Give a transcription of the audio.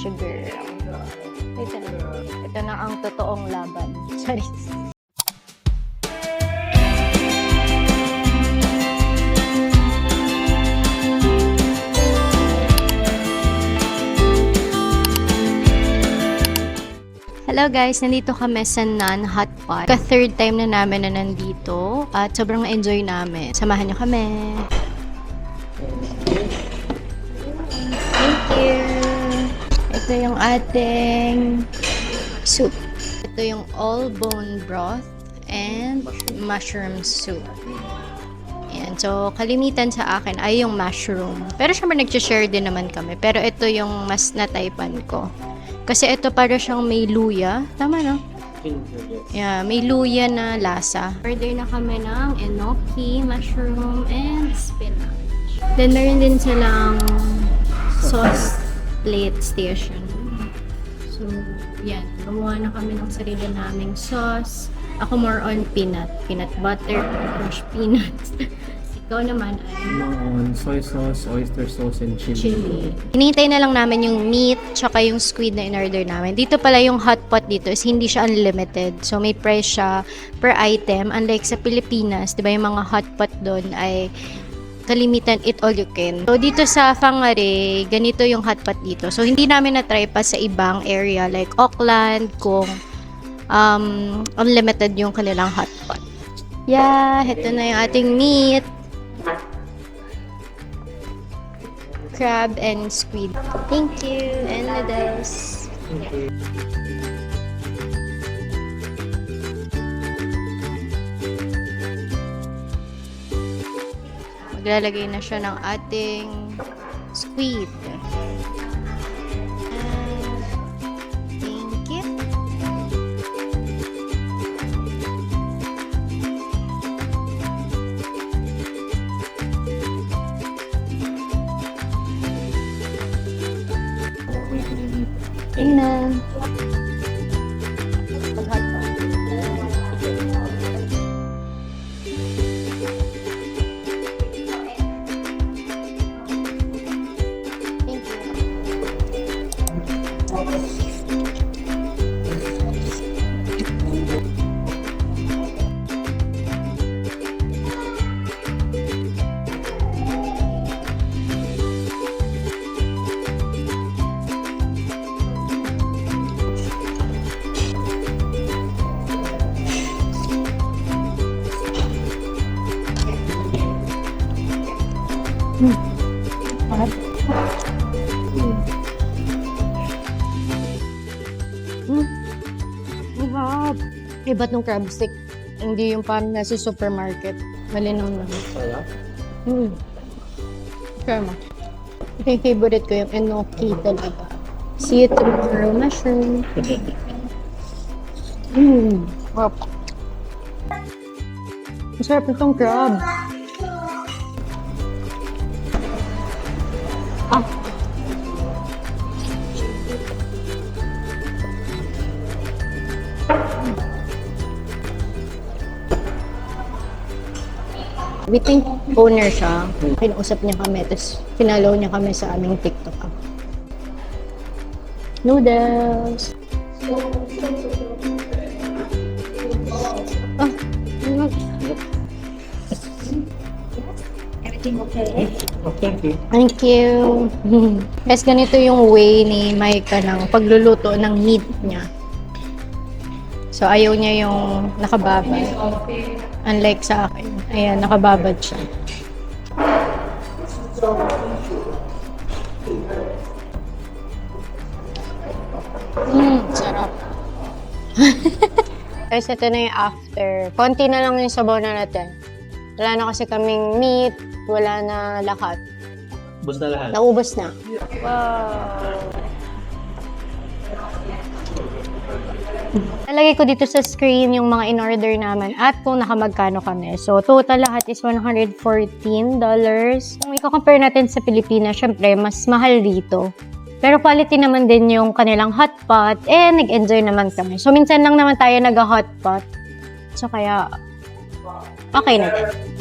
sugar. Ito na ang totoong laban. Sorry. Hello guys, nandito kami sa Nan Hot Pot. Third time na namin na nandito at sobrang na-enjoy namin. Samahan niyo kami. Thank you. Ito yung ating soup. Ito yung all bone broth and mushroom soup. Ayan. So, kalimitan sa akin ay yung mushroom. Pero syempre nag-share din naman kami. Pero ito yung mas nataypan ko. Kasi ito para siyang may luya. Tama, no? Yeah, may luya na lasa. Order na kami ng enoki, mushroom, and spinach. Then, meron din silang sauce plate station. So, yan. Gumawa na kami ng sarili naming sauce. Ako more on peanut butter, crushed peanuts. Ikaw naman ay on soy sauce, oyster sauce, and chili. Hinihintay na lang namin yung meat tsaka yung squid na in-order namin. Dito pala yung hot pot dito is hindi siya unlimited. So may price siya per item. Unlike sa Pilipinas, di ba yung mga hot pot doon ay kalimitan eat all you can. So dito sa Whangarei, ganito yung hot pot dito. So hindi namin na-try pa sa ibang area like Auckland kung unlimited yung kanilang hot pot. Yeah, ito na yung ating meat. Crab and squid. Thank you. And noodles. Thank you. Maglalagay na siya ng ating squid. Thank you. Tingnan. Iba't nung crab stick. Hindi yung parang nasa supermarket. Malinaw na. Wala? Try mo. Ito yung favorite ko, yung enoki talaga. See it tomorrow, mushroom. Wow. Masarap itong crab. We think owner siya. Kinausap niya kami, tapos pinalaw niya kami sa aming TikTok. Noodles! Everything okay? Thank you. Thank you. Guys, ganito yung way ni Maika ng pagluluto ng meat niya. So, ayaw niya yung nakababad. Unlike sa akin. Ayan, nakababad siya. Sarap. Guys, ito na yung after. Konti na lang yung sabaw na natin. Wala na kasi kaming meat. Wala na lahat. Ubus na lahat. Naubos na. Wow. Nalagay ko dito sa screen yung mga in-order namin at kung nakamagkano kami. So, total lahat is $114. Kung i-compare natin sa Pilipinas, syempre, mas mahal dito. Pero quality naman din yung kanilang hotpot nag-enjoy naman kami. So, minsan lang naman tayo nag-hotpot. So, kaya, okay na din.